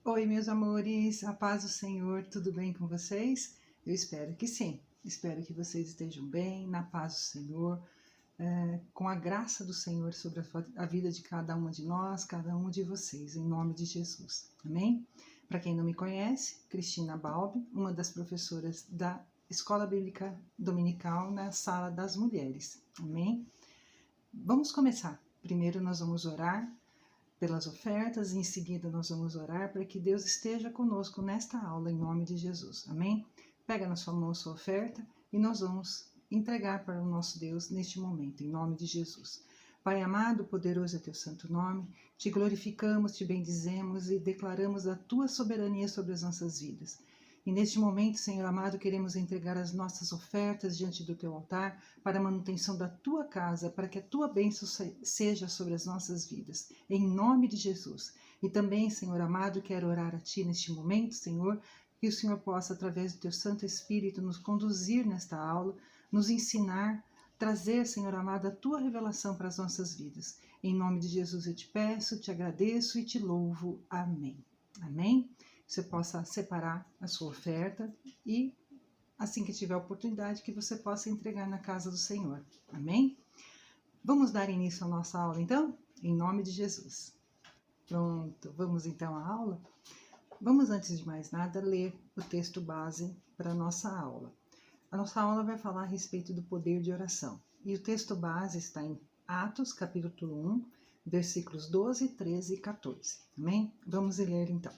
Oi, meus amores, a paz do Senhor, tudo bem com vocês? Eu espero que sim, espero que vocês estejam bem, na paz do Senhor, com a graça do Senhor sobre a vida de cada uma de nós, cada um de vocês, em nome de Jesus, amém? Para quem não me conhece, Cristina Balbi, uma das professoras da Escola Bíblica Dominical na Sala das Mulheres, amém? Vamos começar. Primeiro nós vamos orar pelas ofertas, e em seguida nós vamos orar para que Deus esteja conosco nesta aula, em nome de Jesus, amém? Pega na sua mão a sua oferta e nós vamos entregar para o nosso Deus neste momento, em nome de Jesus. Pai amado, poderoso é teu santo nome, te glorificamos, te bendizemos e declaramos a tua soberania sobre as nossas vidas. E neste momento, Senhor amado, queremos entregar as nossas ofertas diante do teu altar para a manutenção da tua casa, para que a tua bênção seja sobre as nossas vidas, em nome de Jesus. E também, Senhor amado, quero orar a ti neste momento, Senhor, que o Senhor possa, através do teu Santo Espírito, nos conduzir nesta aula, nos ensinar, trazer, Senhor amado, a tua revelação para as nossas vidas. Em nome de Jesus eu te peço, te agradeço e te louvo. Amém. Amém? Você possa separar a sua oferta e, assim que tiver oportunidade, que você possa entregar na casa do Senhor. Amém? Vamos dar início à nossa aula, então? Em nome de Jesus. Pronto, vamos então à aula? Vamos, antes de mais nada, ler o texto base para a nossa aula. A nossa aula vai falar a respeito do poder de oração. E o texto base está em Atos, capítulo 1, versículos 12, 13 e 14. Amém? Vamos ler então.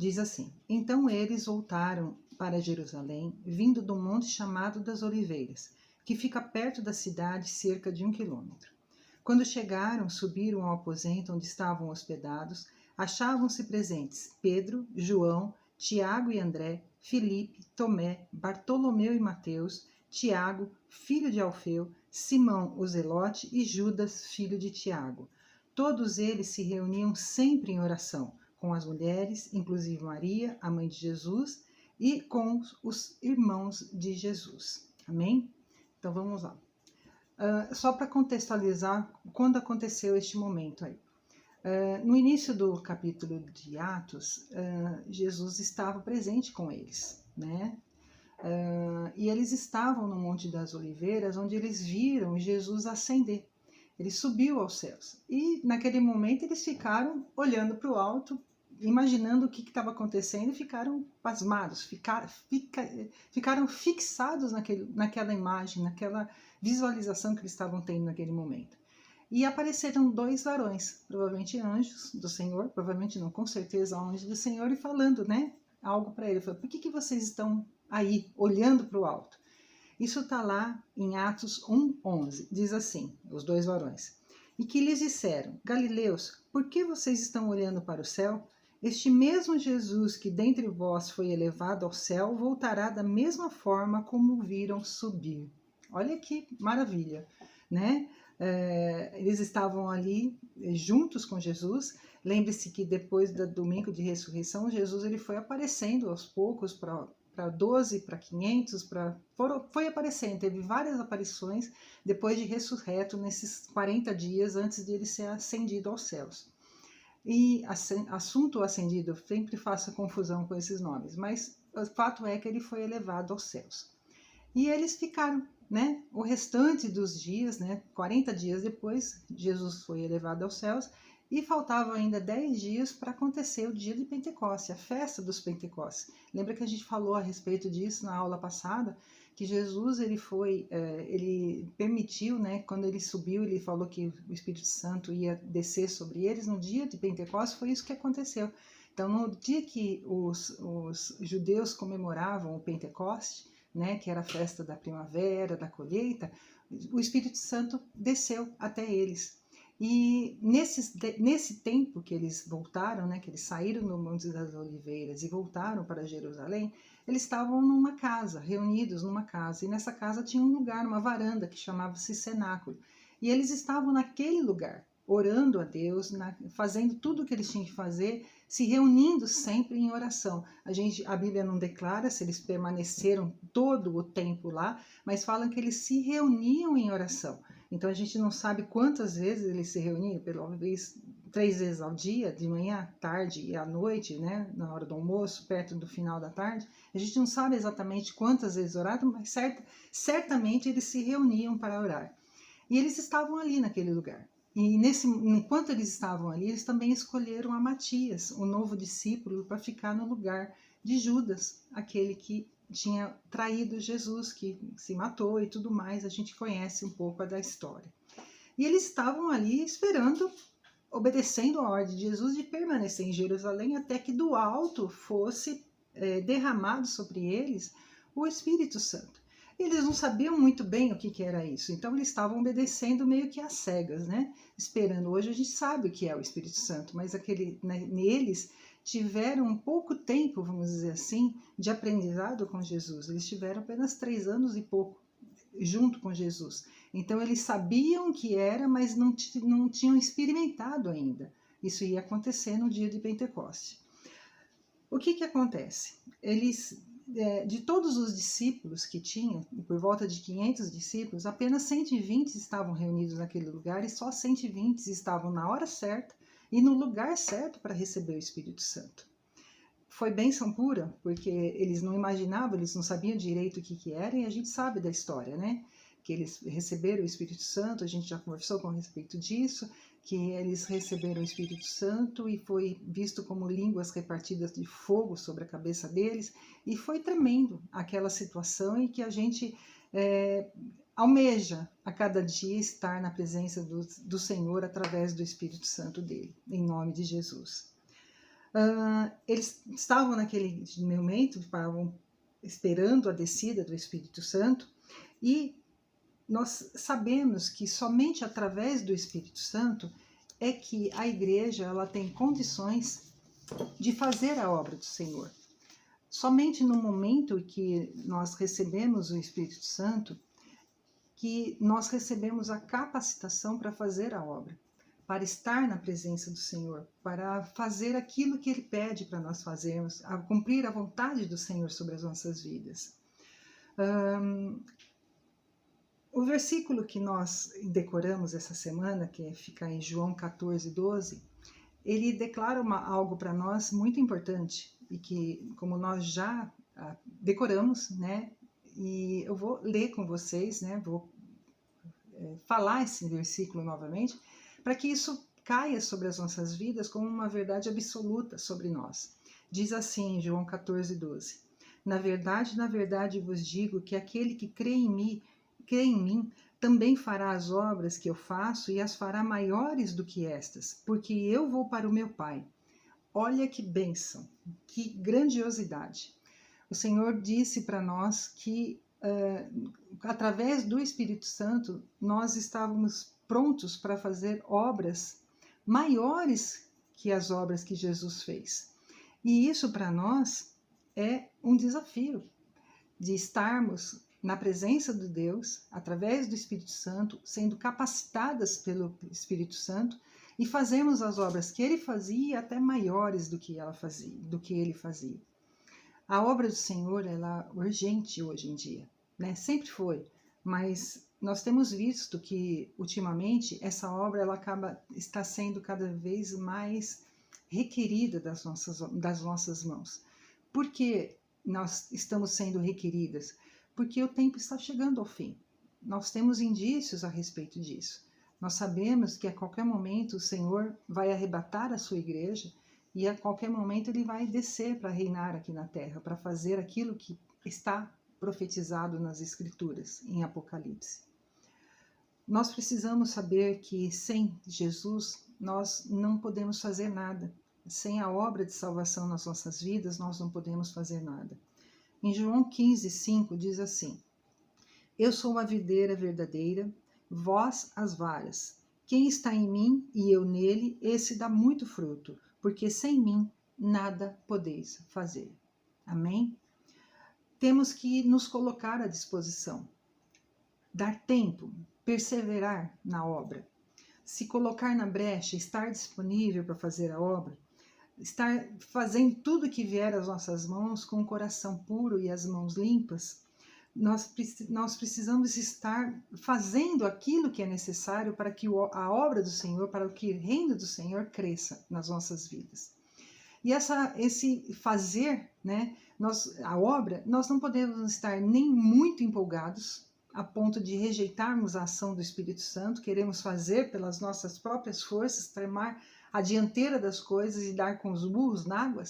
Diz assim: Então eles voltaram para Jerusalém, vindo do monte chamado das Oliveiras, que fica perto da cidade, cerca de 1 quilômetro. Quando chegaram, subiram ao aposento onde estavam hospedados. Achavam-se presentes Pedro, João, Tiago e André, Filipe, Tomé, Bartolomeu e Mateus, Tiago, filho de Alfeu, Simão o Zelote e Judas, filho de Tiago. Todos eles se reuniam sempre em oração, com as mulheres, inclusive Maria, a mãe de Jesus, e com os irmãos de Jesus. Amém? Então vamos lá. Só para contextualizar quando aconteceu este momento aí. No início do capítulo de Atos, Jesus estava presente com eles, né? E eles estavam no Monte das Oliveiras, onde eles viram Jesus ascender. Ele subiu aos céus. E naquele momento eles ficaram olhando para o alto, imaginando o que estava acontecendo, e ficaram pasmados, ficaram fixados naquela imagem, naquela visualização que eles estavam tendo naquele momento. E apareceram dois varões, provavelmente anjos do Senhor, provavelmente não, com certeza anjos do Senhor, e falando, né, algo para ele. Falou: por que vocês estão aí, olhando para o alto? Isso está lá em Atos 1:11, diz assim, os dois varões. E que lhes disseram: Galileus, por que vocês estão olhando para o céu? Este mesmo Jesus que dentre vós foi elevado ao céu, voltará da mesma forma como o viram subir. Olha que maravilha, né? Eles estavam ali juntos com Jesus. Lembre-se que depois do domingo de ressurreição, Jesus ele foi aparecendo aos poucos para 12, para 500, foi aparecendo, teve várias aparições depois de ressurreto nesses 40 dias antes de ele ser ascendido aos céus. E assunto ascendido, sempre faço confusão com esses nomes, mas o fato é que ele foi elevado aos céus. E eles ficaram, né, o restante dos dias, né, 40 dias depois, Jesus foi elevado aos céus, e faltavam ainda 10 dias para acontecer o dia de Pentecostes, a festa dos Pentecostes. Lembra que a gente falou a respeito disso na aula passada? Que Jesus, ele permitiu, né, quando ele subiu, ele falou que o Espírito Santo ia descer sobre eles. No dia de Pentecostes foi isso que aconteceu. Então, no dia que os judeus comemoravam o Pentecoste, né, que era a festa da primavera, da colheita, o Espírito Santo desceu até eles. E nesse tempo que eles voltaram, né, que eles saíram do Monte das Oliveiras e voltaram para Jerusalém, eles estavam numa casa, reunidos numa casa, e nessa casa tinha um lugar, uma varanda que chamava-se cenáculo, e eles estavam naquele lugar, orando a Deus, fazendo tudo o que eles tinham que fazer, se reunindo sempre em oração. A Bíblia não declara se eles permaneceram todo o tempo lá, mas fala que eles se reuniam em oração. Então a gente não sabe quantas vezes eles se reuniam, pelo menos 3 vezes ao dia, de manhã, tarde e à noite, né, na hora do almoço, perto do final da tarde. A gente não sabe exatamente quantas vezes oraram, mas certamente eles se reuniam para orar. E eles estavam ali naquele lugar. E enquanto eles estavam ali, eles também escolheram a Matias, o novo discípulo, para ficar no lugar de Judas, aquele que tinha traído Jesus, que se matou e tudo mais. A gente conhece um pouco da história. E eles estavam ali esperando, obedecendo a ordem de Jesus de permanecer em Jerusalém até que do alto fosse derramado sobre eles o Espírito Santo. Eles não sabiam muito bem o que era isso, então eles estavam obedecendo meio que às cegas, né? Esperando. Hoje a gente sabe o que é o Espírito Santo, mas neles tiveram pouco tempo, vamos dizer assim, de aprendizado com Jesus. Eles tiveram apenas 3 anos e pouco junto com Jesus. Então eles sabiam o que era, mas não tinham experimentado ainda. Isso ia acontecer no dia de Pentecoste. O que acontece? Eles, de todos os discípulos que tinham, por volta de 500 discípulos, apenas 120 estavam reunidos naquele lugar e só 120 estavam na hora certa e no lugar certo para receber o Espírito Santo. Foi bênção pura, porque eles não imaginavam, eles não sabiam direito o que era, e a gente sabe da história, né? Que eles receberam o Espírito Santo, a gente já conversou com respeito disso, que eles receberam o Espírito Santo e foi visto como línguas repartidas de fogo sobre a cabeça deles, e foi tremendo aquela situação em que a gente almeja a cada dia estar na presença do Senhor através do Espírito Santo dele, em nome de Jesus. Eles estavam naquele momento, estavam esperando a descida do Espírito Santo, e nós sabemos que somente através do Espírito Santo é que a igreja ela tem condições de fazer a obra do Senhor. Somente no momento que nós recebemos o Espírito Santo, que nós recebemos a capacitação para fazer a obra, para estar na presença do Senhor, para fazer aquilo que Ele pede para nós fazermos, a cumprir a vontade do Senhor sobre as nossas vidas. O versículo que nós decoramos essa semana, que fica em João 14:12, ele declara algo para nós muito importante e que, como nós já decoramos, né? E eu vou ler com vocês, né? Vou falar esse versículo novamente, para que isso caia sobre as nossas vidas como uma verdade absoluta sobre nós. Diz assim, João 14:12: na verdade vos digo que aquele que crê em mim, também fará as obras que eu faço e as fará maiores do que estas, porque eu vou para o meu Pai. Olha que bênção, que grandiosidade. O Senhor disse para nós que através do Espírito Santo nós estávamos prontos para fazer obras maiores que as obras que Jesus fez. E isso para nós é um desafio de estarmos na presença de Deus, através do Espírito Santo, sendo capacitadas pelo Espírito Santo e fazemos as obras que ele fazia e até maiores do que ele fazia. A obra do Senhor ela é urgente hoje em dia, né? Sempre foi, mas nós temos visto que ultimamente essa obra ela está sendo cada vez mais requerida das nossas mãos. Por que nós estamos sendo requeridas? Porque o tempo está chegando ao fim. Nós temos indícios a respeito disso. Nós sabemos que a qualquer momento o Senhor vai arrebatar a sua igreja e a qualquer momento ele vai descer para reinar aqui na terra, para fazer aquilo que está profetizado nas Escrituras, em Apocalipse. Nós precisamos saber que sem Jesus nós não podemos fazer nada. Sem a obra de salvação nas nossas vidas, nós não podemos fazer nada. Em João 15:5 diz assim: eu sou uma videira verdadeira, vós as varas. Quem está em mim e eu nele, esse dá muito fruto, porque sem mim nada podeis fazer. Amém? Temos que nos colocar à disposição, dar tempo, perseverar na obra, se colocar na brecha, estar disponível para fazer a obra, estar fazendo tudo que vier às nossas mãos com o coração puro e as mãos limpas, nós precisamos estar fazendo aquilo que é necessário para que a obra do Senhor, para que o reino do Senhor cresça nas nossas vidas. E esse fazer, né, a obra, nós não podemos estar nem muito empolgados a ponto de rejeitarmos a ação do Espírito Santo, queremos fazer pelas nossas próprias forças, tomar a dianteira das coisas e dar com os burros na água,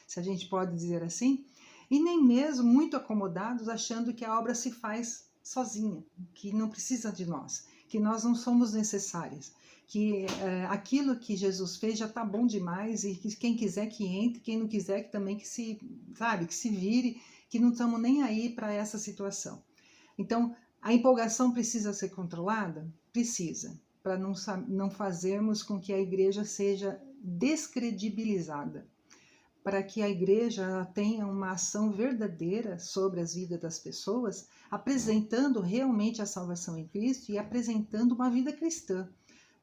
se a gente pode dizer assim, e nem mesmo muito acomodados, achando que a obra se faz sozinha, que não precisa de nós, que nós não somos necessárias, que aquilo que Jesus fez já está bom demais e que quem quiser que entre, quem não quiser que também que se vire, que não estamos nem aí para essa situação. Então, a empolgação precisa ser controlada? Precisa, para não fazermos com que a igreja seja descredibilizada, para que a igreja tenha uma ação verdadeira sobre as vidas das pessoas, apresentando realmente a salvação em Cristo e apresentando uma vida cristã,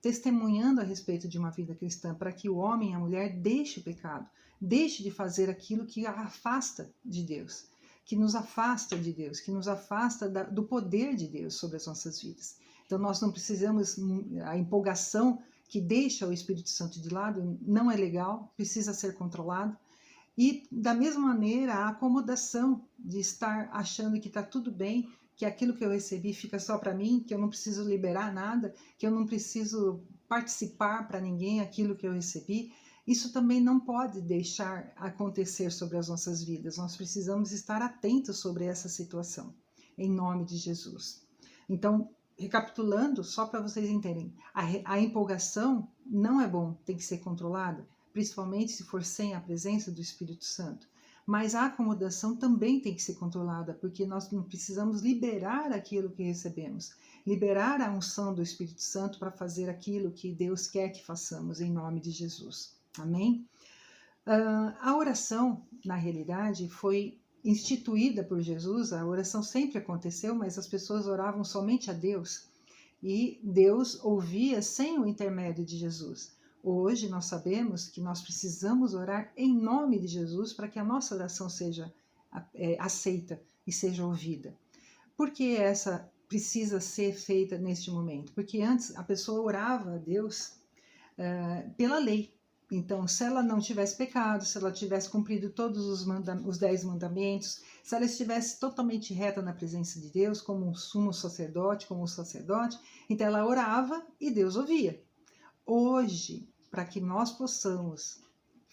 testemunhando a respeito de uma vida cristã, para que o homem e a mulher deixe o pecado, deixe de fazer aquilo que a afasta de Deus, que nos afasta de Deus, que nos afasta do poder de Deus sobre as nossas vidas. Então nós não precisamos, a empolgação que deixa o Espírito Santo de lado não é legal, precisa ser controlado. E da mesma maneira a acomodação de estar achando que está tudo bem, que aquilo que eu recebi fica só para mim, que eu não preciso liberar nada, que eu não preciso participar para ninguém aquilo que eu recebi, isso também não pode deixar acontecer sobre as nossas vidas. Nós precisamos estar atentos sobre essa situação, em nome de Jesus. Então, recapitulando, só para vocês entenderem, a empolgação não é bom, tem que ser controlada, principalmente se for sem a presença do Espírito Santo. Mas a acomodação também tem que ser controlada, porque nós não precisamos liberar aquilo que recebemos, liberar a unção do Espírito Santo para fazer aquilo que Deus quer que façamos, em nome de Jesus. Amém? A oração, na realidade, foi instituída por Jesus. A oração sempre aconteceu, mas as pessoas oravam somente a Deus, e Deus ouvia sem o intermédio de Jesus. Hoje nós sabemos que nós precisamos orar em nome de Jesus para que a nossa oração seja aceita e seja ouvida. Por que essa precisa ser feita neste momento? Porque antes a pessoa orava a Deus pela lei. Então, se ela não tivesse pecado, se ela tivesse cumprido todos os 10 mandamentos, se ela estivesse totalmente reta na presença de Deus, como um sumo sacerdote, como um sacerdote, então ela orava e Deus ouvia. Hoje, para que nós possamos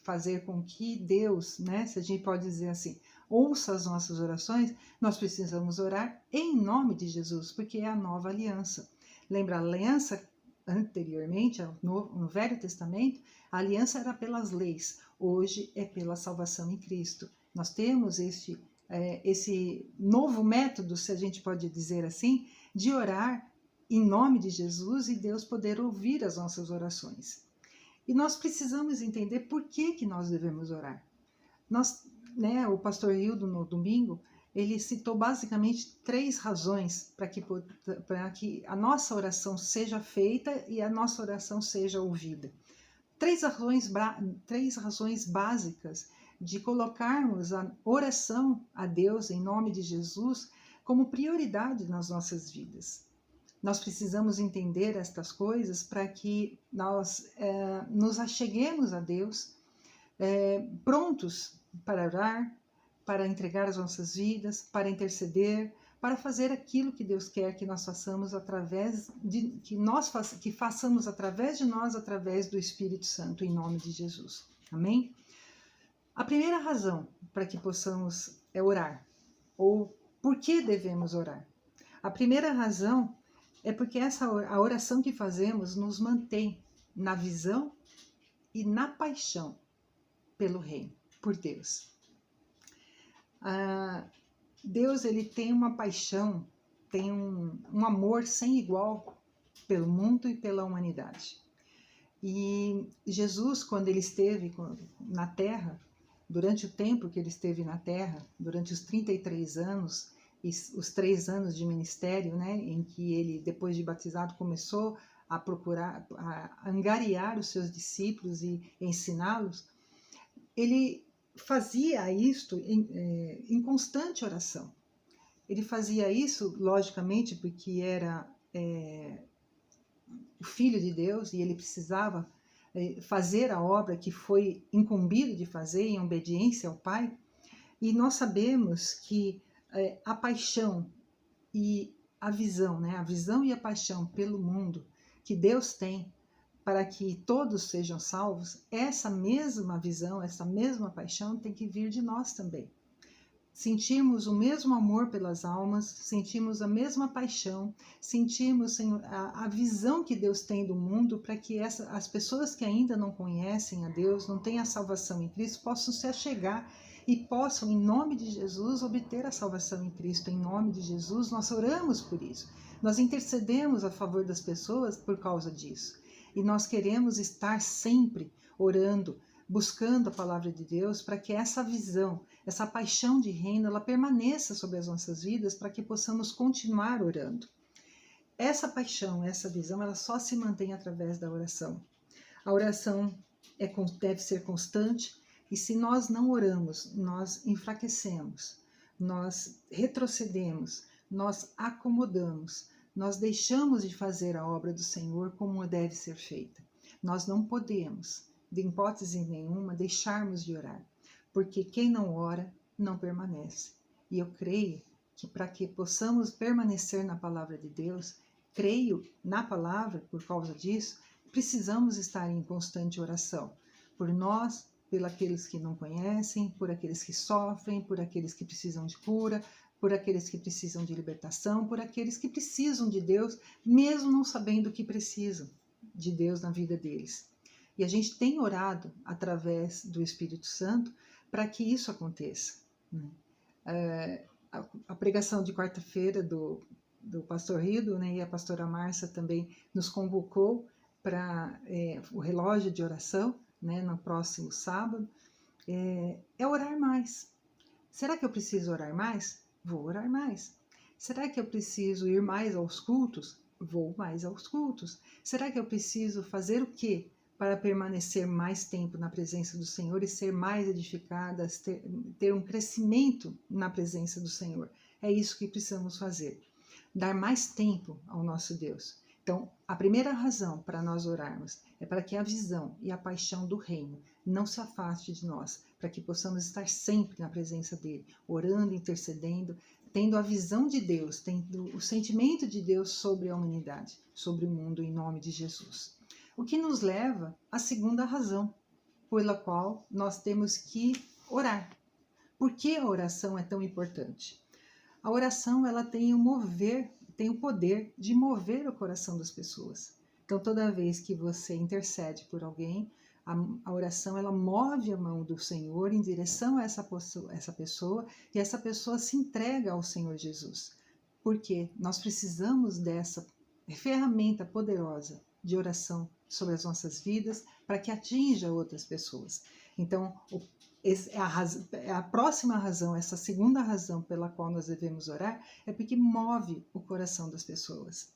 fazer com que Deus, né, se a gente pode dizer assim, ouça as nossas orações, nós precisamos orar em nome de Jesus, porque é a nova aliança. Lembra, a aliança anteriormente, no Velho Testamento, a aliança era pelas leis, hoje é pela salvação em Cristo. Nós temos esse novo método, se a gente pode dizer assim, de orar em nome de Jesus e Deus poder ouvir as nossas orações. E nós precisamos entender por que nós devemos orar. O pastor Hildo, no domingo, ele citou basicamente 3 razões para que a nossa oração seja feita e a nossa oração seja ouvida. 3 razões básicas de colocarmos a oração a Deus em nome de Jesus como prioridade nas nossas vidas. Nós precisamos entender estas coisas para que nós nos acheguemos a Deus prontos para orar, para entregar as nossas vidas, para interceder, para fazer aquilo que Deus quer que nós façamos que façamos através de nós, através do Espírito Santo, em nome de Jesus. Amém? A primeira razão para que possamos orar, ou por que devemos orar? A primeira razão é porque a oração que fazemos nos mantém na visão e na paixão pelo reino, por Deus. Deus, ele tem uma paixão, tem um amor sem igual pelo mundo e pela humanidade. E Jesus, quando ele esteve na Terra, durante o tempo que ele esteve na Terra, durante os 33 anos, e os 3 anos de ministério, né, em que ele, depois de batizado, começou a procurar, a angariar os seus discípulos e ensiná-los, ele fazia isto em constante oração. Ele fazia isso, logicamente, porque era o Filho de Deus e ele precisava fazer a obra que foi incumbido de fazer em obediência ao Pai. E nós sabemos que a paixão e a visão, né? A visão e a paixão pelo mundo que Deus tem para que todos sejam salvos, essa mesma visão, essa mesma paixão tem que vir de nós também. Sentimos o mesmo amor pelas almas, sentimos a mesma paixão, sentimos, Senhor, a visão que Deus tem do mundo para que as pessoas que ainda não conhecem a Deus, não têm a salvação em Cristo, possam se achegar e possam, em nome de Jesus, obter a salvação em Cristo. Em nome de Jesus, nós oramos por isso. Nós intercedemos a favor das pessoas por causa disso. E nós queremos estar sempre orando, buscando a palavra de Deus para que essa visão, essa paixão de reino, ela permaneça sobre as nossas vidas para que possamos continuar orando. Essa paixão, essa visão, ela só se mantém através da oração. A oração deve ser constante e se nós não oramos, nós enfraquecemos, nós retrocedemos, nós acomodamos, nós deixamos de fazer a obra do Senhor como deve ser feita. Nós não podemos, de hipótese nenhuma, deixarmos de orar, porque quem não ora não permanece. E eu creio que para que possamos permanecer na palavra de Deus, creio na palavra por causa disso, precisamos estar em constante oração, por nós, por aqueles que não conhecem, por aqueles que sofrem, por aqueles que precisam de cura, por aqueles que precisam de libertação, por aqueles que precisam de Deus, mesmo não sabendo que precisam de Deus na vida deles. E a gente tem orado através do Espírito Santo para que isso aconteça. A pregação de quarta-feira do pastor Rido, né, e a pastora Márcia também nos convocou para o relógio de oração, né, no próximo sábado, é orar mais. Será que eu preciso orar mais? Vou orar mais. Será que eu preciso ir mais aos cultos? Vou mais aos cultos. Será que eu preciso fazer o quê para permanecer mais tempo na presença do Senhor e ser mais edificada, ter um crescimento na presença do Senhor? É isso que precisamos fazer. Dar mais tempo ao nosso Deus. Então, a primeira razão para nós orarmos é para que a visão e a paixão do reino não se afaste de nós, para que possamos estar sempre na presença dele, orando, intercedendo, tendo a visão de Deus, tendo o sentimento de Deus sobre a humanidade, sobre o mundo, em nome de Jesus. O que nos leva à segunda razão pela qual nós temos que orar. Por que a oração é tão importante? A oração, ela tem o poder de mover o coração das pessoas. Então, toda vez que você intercede por alguém, a oração, ela move a mão do Senhor em direção a essa pessoa e essa pessoa se entrega ao Senhor Jesus. Porque nós precisamos dessa ferramenta poderosa de oração sobre as nossas vidas para que atinja outras pessoas. Então, a próxima razão, essa segunda razão pela qual nós devemos orar é porque move o coração das pessoas.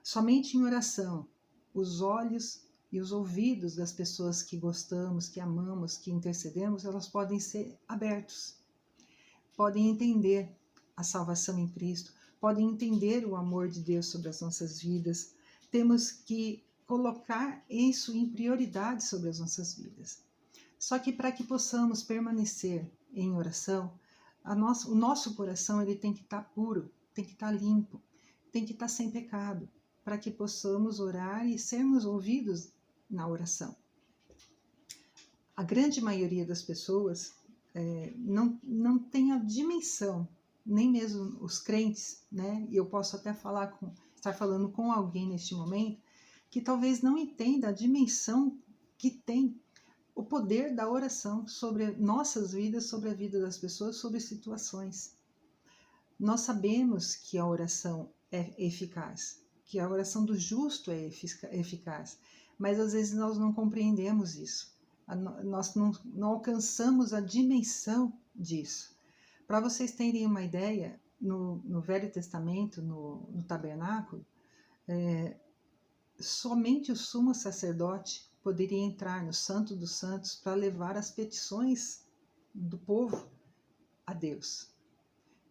Somente em oração, os olhos e os ouvidos das pessoas que gostamos, que amamos, que intercedemos, elas podem ser abertos, podem entender a salvação em Cristo, podem entender o amor de Deus sobre as nossas vidas. Temos que colocar isso em prioridade sobre as nossas vidas. Só que para que possamos permanecer em oração, o nosso coração ele tem que estar puro, tem que estar limpo, tem que estar sem pecado, para que possamos orar e sermos ouvidos na oração. A grande maioria das pessoas não tem a dimensão, nem mesmo os crentes, né? E eu posso até estar falando com alguém neste momento que talvez não entenda a dimensão que tem o poder da oração sobre nossas vidas, sobre a vida das pessoas, sobre situações. Nós sabemos que a oração é eficaz, que a oração do justo é eficaz, mas às vezes nós não compreendemos isso, nós não alcançamos a dimensão disso. Para vocês terem uma ideia, no Velho Testamento, no tabernáculo, somente o sumo sacerdote poderia entrar no Santo dos Santos para levar as petições do povo a Deus.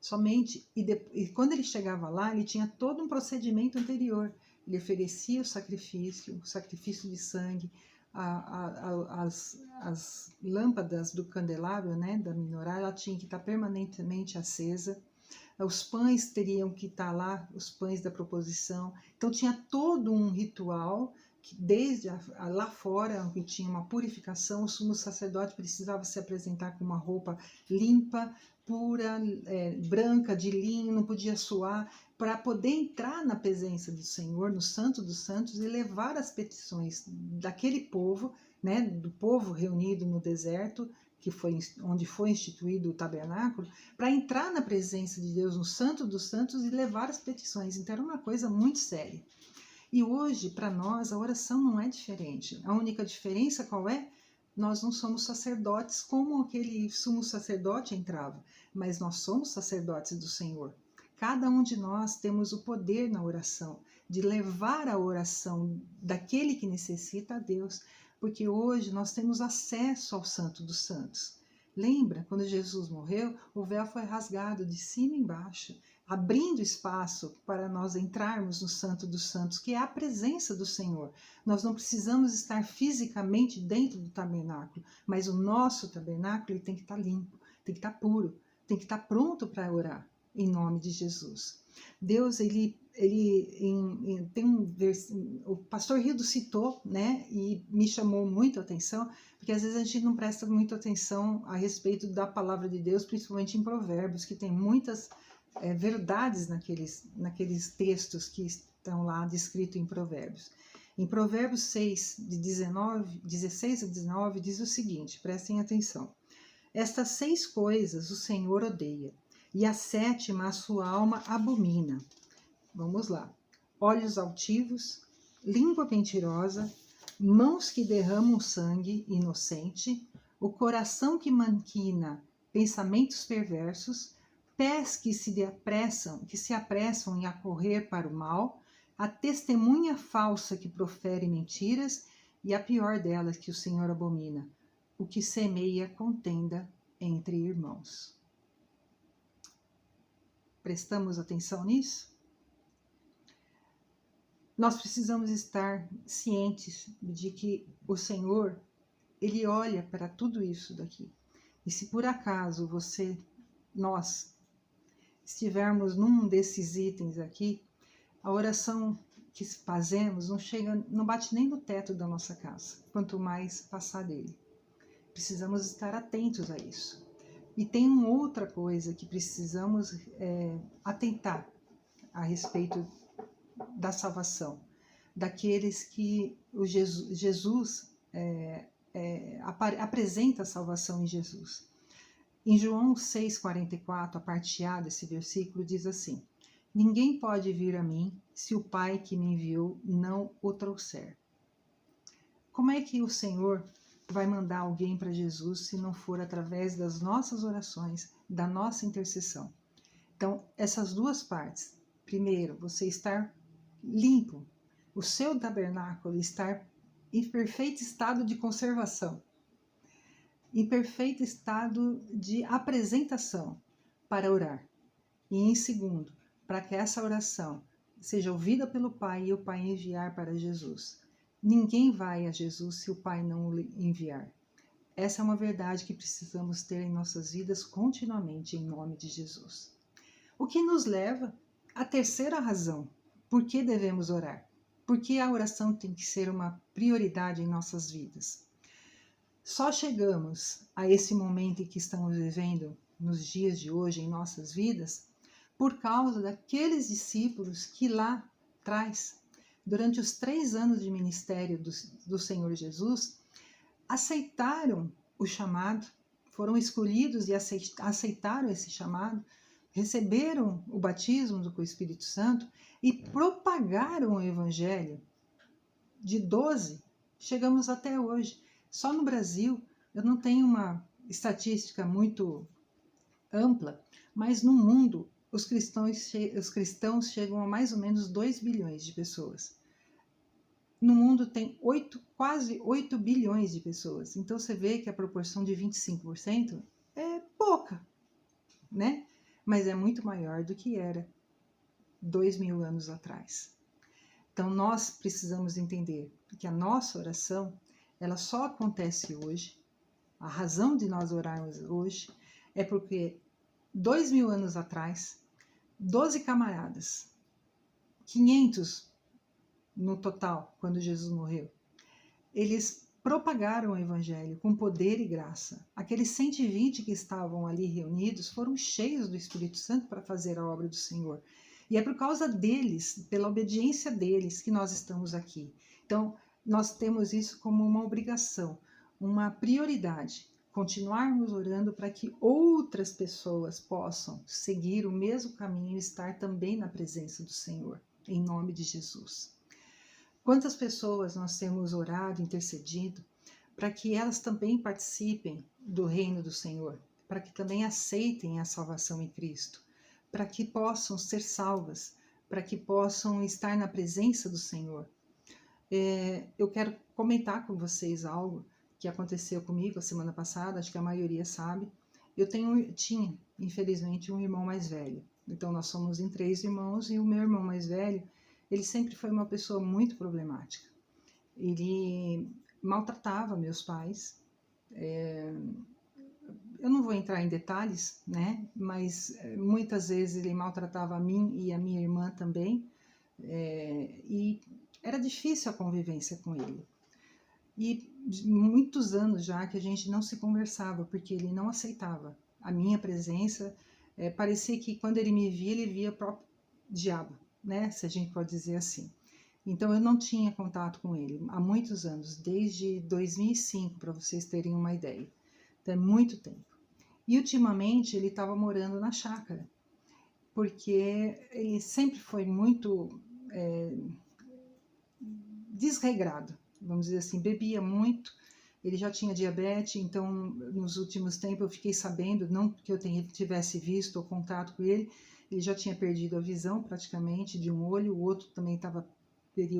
Somente, e quando ele chegava lá, ele tinha todo um procedimento anterior. Ele oferecia o sacrifício de sangue, as lâmpadas do candelabro, né, da menorá, ela tinha que estar permanentemente acesa. Os pães teriam que estar lá, os pães da proposição. Então tinha todo um ritual que desde lá fora, que tinha uma purificação, o sumo sacerdote precisava se apresentar com uma roupa limpa, pura, branca, de linho, não podia suar, para poder entrar na presença do Senhor, no Santo dos Santos, e levar as petições daquele povo, né, do povo reunido no deserto, que foi onde foi instituído o tabernáculo, para entrar na presença de Deus, no Santo dos Santos, e levar as petições. Então era uma coisa muito séria. E hoje, para nós, a oração não é diferente. A única diferença qual é? Nós não somos sacerdotes como aquele sumo sacerdote entrava, mas nós somos sacerdotes do Senhor. Cada um de nós temos o poder na oração, de levar a oração daquele que necessita a Deus, porque hoje nós temos acesso ao Santo dos Santos. Lembra, quando Jesus morreu, o véu foi rasgado de cima e embaixo, abrindo espaço para nós entrarmos no Santo dos Santos, que é a presença do Senhor. Nós não precisamos estar fisicamente dentro do tabernáculo, mas o nosso tabernáculo ele tem que estar limpo, tem que estar puro, tem que estar pronto para orar, em nome de Jesus. Deus, tem o pastor Rildo citou, né, e me chamou muito a atenção, porque às vezes a gente não presta muita atenção a respeito da palavra de Deus, principalmente em Provérbios, que tem muitas verdades naqueles textos que estão lá descritos em Provérbios. Em Provérbios 6, de 16 a 19, diz o seguinte, prestem atenção. Estas 6 coisas o Senhor odeia, e a 7ª a sua alma abomina. Vamos lá. Olhos altivos, língua mentirosa, mãos que derramam sangue inocente, o coração que maquina pensamentos perversos, pés que se apressam em correr para o mal, a testemunha falsa que profere mentiras, e a pior delas que o Senhor abomina, o que semeia contenda entre irmãos. Prestamos atenção nisso? Nós precisamos estar cientes de que o Senhor, Ele olha para tudo isso daqui. E se por acaso nós estivermos num desses itens aqui, a oração que fazemos não bate nem no teto da nossa casa, quanto mais passar dele. Precisamos estar atentos a isso. E tem uma outra coisa que precisamos atentar a respeito da salvação, daqueles que Jesus apresenta a salvação em Jesus. Em João 6,44, a parte A desse versículo diz assim: ninguém pode vir a mim se o Pai que me enviou não o trouxer. Como é que o Senhor vai mandar alguém para Jesus se não for através das nossas orações, da nossa intercessão? Então, essas duas partes. Primeiro, você estar limpo, o seu tabernáculo estar em perfeito estado de conservação, em perfeito estado de apresentação para orar. E em segundo, para que essa oração seja ouvida pelo Pai e o Pai enviar para Jesus. Ninguém vai a Jesus se o Pai não o enviar. Essa é uma verdade que precisamos ter em nossas vidas continuamente, em nome de Jesus. O que nos leva à terceira razão. Por que devemos orar? Porque a oração tem que ser uma prioridade em nossas vidas. Só chegamos a esse momento em que estamos vivendo nos dias de hoje em nossas vidas por causa daqueles discípulos que lá atrás, durante os 3 anos de ministério do Senhor Jesus, aceitaram o chamado, foram escolhidos e aceitaram esse chamado, receberam o batismo do Espírito Santo e propagaram o Evangelho. De 12, chegamos até hoje. Só no Brasil, eu não tenho uma estatística muito ampla, mas no mundo os cristãos chegam a mais ou menos 2 bilhões de pessoas. No mundo tem quase 8 bilhões de pessoas. Então você vê que a proporção de 25% pouca, né? Mas é muito maior do que era 2000 anos atrás. Então nós precisamos entender que a nossa oração, ela só acontece hoje. A razão de nós orarmos hoje é porque 2000 anos atrás, 12 camaradas, 500 no total, quando Jesus morreu, eles propagaram o evangelho com poder e graça. Aqueles 120 que estavam ali reunidos foram cheios do Espírito Santo para fazer a obra do Senhor. E é por causa deles, pela obediência deles, que nós estamos aqui. Então, nós temos isso como uma obrigação, uma prioridade, continuarmos orando para que outras pessoas possam seguir o mesmo caminho e estar também na presença do Senhor, em nome de Jesus. Quantas pessoas nós temos orado, intercedido, para que elas também participem do reino do Senhor, para que também aceitem a salvação em Cristo, para que possam ser salvas, para que possam estar na presença do Senhor. Eu quero comentar com vocês algo que aconteceu comigo a semana passada, acho que a maioria sabe. Eu tinha, infelizmente, um irmão mais velho. Então, nós somos em 3 irmãos e o meu irmão mais velho, ele sempre foi uma pessoa muito problemática. Ele maltratava meus pais. Eu não vou entrar em detalhes, né? Mas muitas vezes ele maltratava a mim e a minha irmã também. E era difícil a convivência com ele. E muitos anos já que a gente não se conversava, porque ele não aceitava a minha presença. Parecia que quando ele me via, ele via o próprio diabo, né? Se a gente pode dizer assim. Então eu não tinha contato com ele há muitos anos, desde 2005, para vocês terem uma ideia. Então é muito tempo. E ultimamente ele estava morando na chácara, porque ele sempre foi muito desregrado, vamos dizer assim, bebia muito. Ele já tinha diabetes, então nos últimos tempos eu fiquei sabendo, não que eu tivesse visto ou contato com ele, ele já tinha perdido a visão praticamente de um olho, o outro também estava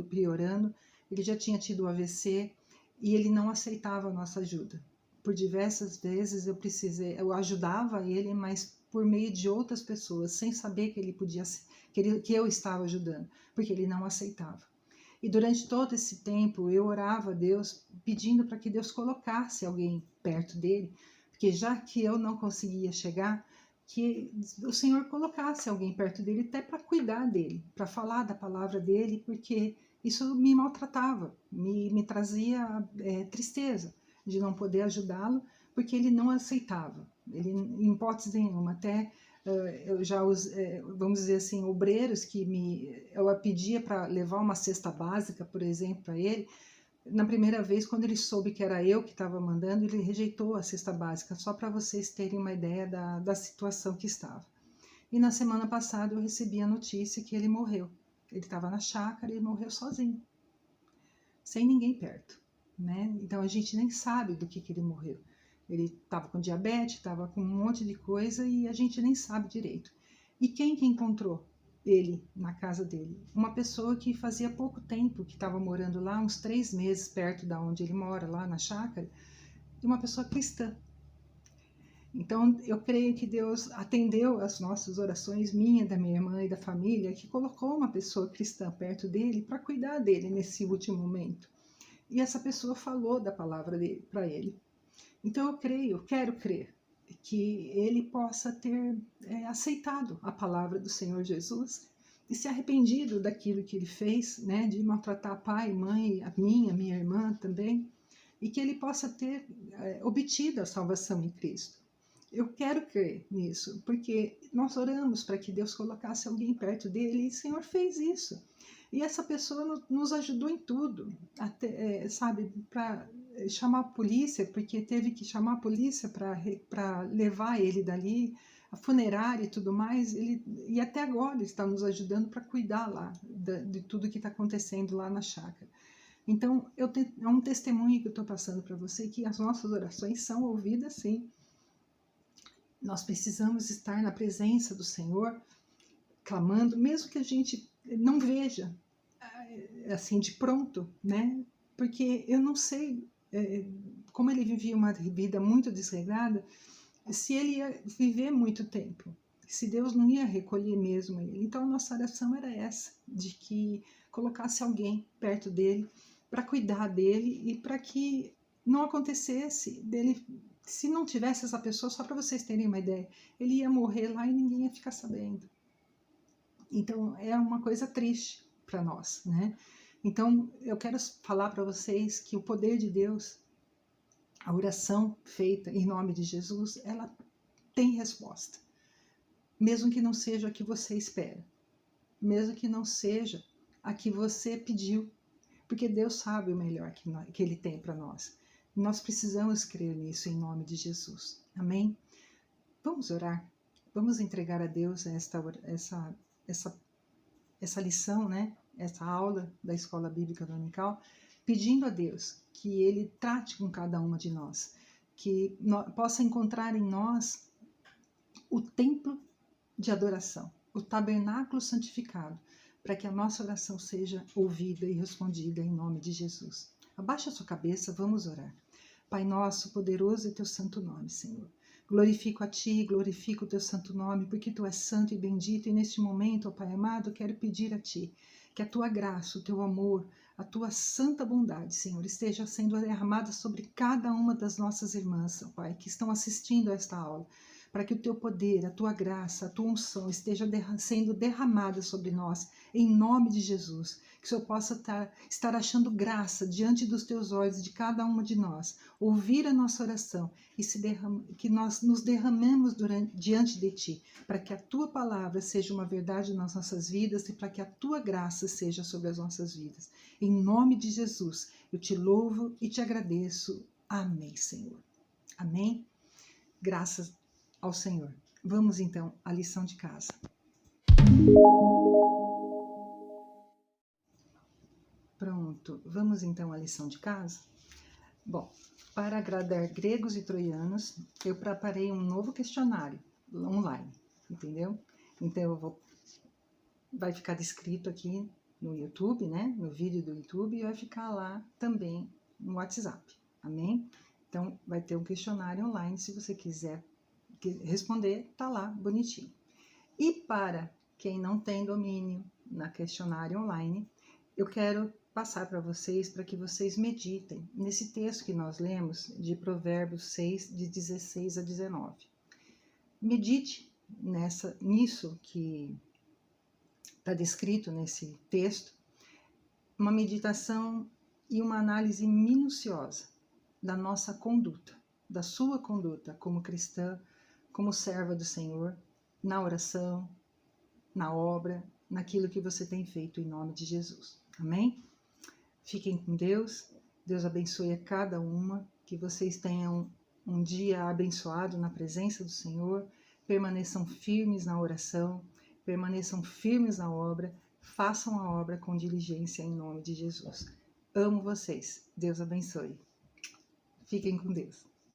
piorando, ele já tinha tido AVC e ele não aceitava a nossa ajuda. Por diversas vezes eu ajudava ele, mas por meio de outras pessoas, sem saber que ele podia, que eu estava ajudando, porque ele não aceitava. E durante todo esse tempo eu orava a Deus pedindo para que Deus colocasse alguém perto dele, porque já que eu não conseguia chegar, que o Senhor colocasse alguém perto dele até para cuidar dele, para falar da palavra dele, porque isso me maltratava, me trazia tristeza de não poder ajudá-lo, porque ele não aceitava, ele em hipótese nenhuma, até eu já vamos dizer assim, obreiros que eu pedia para levar uma cesta básica, por exemplo, para ele. Na primeira vez, quando ele soube que era eu que estava mandando, ele rejeitou a cesta básica, só para vocês terem uma ideia da situação que estava. E na semana passada eu recebi a notícia que ele morreu. Ele estava na chácara e morreu sozinho, sem ninguém perto, né? Então a gente nem sabe do que ele morreu. Ele estava com diabetes, estava com um monte de coisa e a gente nem sabe direito. E quem que encontrou ele na casa dele? Uma pessoa que fazia pouco tempo, que estava morando lá, uns 3 meses perto da onde ele mora, lá na chácara, e uma pessoa cristã. Então, eu creio que Deus atendeu as nossas orações, minha, da minha irmã e da família, que colocou uma pessoa cristã perto dele para cuidar dele nesse último momento. E essa pessoa falou da palavra dele para ele. Então eu quero crer que ele possa ter aceitado a palavra do Senhor Jesus e se arrependido daquilo que ele fez, né, de maltratar pai, mãe, a minha irmã também, e que ele possa ter obtido a salvação em Cristo. Eu quero crer nisso, porque nós oramos para que Deus colocasse alguém perto dele e o Senhor fez isso. E essa pessoa nos ajudou em tudo, até, sabe, para chamar a polícia, porque teve que chamar a polícia para levar ele dali, a funerária e tudo mais, e até agora ele está nos ajudando para cuidar lá de tudo que está acontecendo lá na chácara. Então, é um testemunho que eu estou passando para você, que as nossas orações são ouvidas sim. Nós precisamos estar na presença do Senhor, clamando, mesmo que a gente não veja, assim, de pronto, né? Porque eu não sei como ele vivia uma vida muito desregrada, se ele ia viver muito tempo, se Deus não ia recolher mesmo ele. Então a nossa oração era essa, de que colocasse alguém perto dele para cuidar dele e para que não acontecesse dele, se não tivesse essa pessoa, só para vocês terem uma ideia, ele ia morrer lá e ninguém ia ficar sabendo. Então é uma coisa triste para nós, né? Então eu quero falar para vocês que o poder de Deus, a oração feita em nome de Jesus, ela tem resposta. Mesmo que não seja a que você espera, mesmo que não seja a que você pediu, porque Deus sabe o melhor que Ele tem para nós. Nós precisamos crer nisso em nome de Jesus. Amém? Vamos orar, vamos entregar a Deus essa lição, né? Essa aula da Escola Bíblica Dominical, pedindo a Deus que Ele trate com cada uma de nós, que possa encontrar em nós o templo de adoração, o tabernáculo santificado, para que a nossa oração seja ouvida e respondida em nome de Jesus. Abaixa a sua cabeça, vamos orar. Pai nosso, poderoso é teu santo nome, Senhor. Glorifico a Ti, glorifico o Teu santo nome, porque Tu és santo e bendito, e neste momento, ó Pai amado, quero pedir a Ti que a Tua graça, o Teu amor, a Tua santa bondade, Senhor, esteja sendo derramada sobre cada uma das nossas irmãs, ó Pai, que estão assistindo a esta aula, para que o Teu poder, a Tua graça, a Tua unção esteja sendo derramada sobre nós, em nome de Jesus. Que o Senhor possa estar achando graça diante dos Teus olhos de cada uma de nós, ouvir a nossa oração e que nós nos derramemos diante de Ti, para que a Tua palavra seja uma verdade nas nossas vidas e para que a Tua graça seja sobre as nossas vidas. Em nome de Jesus, eu Te louvo e Te agradeço. Amém, Senhor. Amém? Graças ao Senhor. Vamos então à lição de casa. Pronto, vamos então à lição de casa? Bom, para agradar gregos e troianos, eu preparei um novo questionário online, entendeu? Então vai ficar descrito aqui no YouTube, né? No vídeo do YouTube, e vai ficar lá também no WhatsApp, amém? Então vai ter um questionário online, se você quiser responder, tá lá bonitinho. E para quem não tem domínio na questionário online, eu quero passar para vocês, para que vocês meditem nesse texto que nós lemos de Provérbios 6, de 16 a 19. Medite nisso que está descrito nesse texto, uma meditação e uma análise minuciosa da nossa conduta, da sua conduta como cristã, como serva do Senhor, na oração, na obra, naquilo que você tem feito em nome de Jesus. Amém? Fiquem com Deus. Deus abençoe a cada uma. Que vocês tenham um dia abençoado na presença do Senhor. Permaneçam firmes na oração. Permaneçam firmes na obra. Façam a obra com diligência em nome de Jesus. Amo vocês. Deus abençoe. Fiquem com Deus.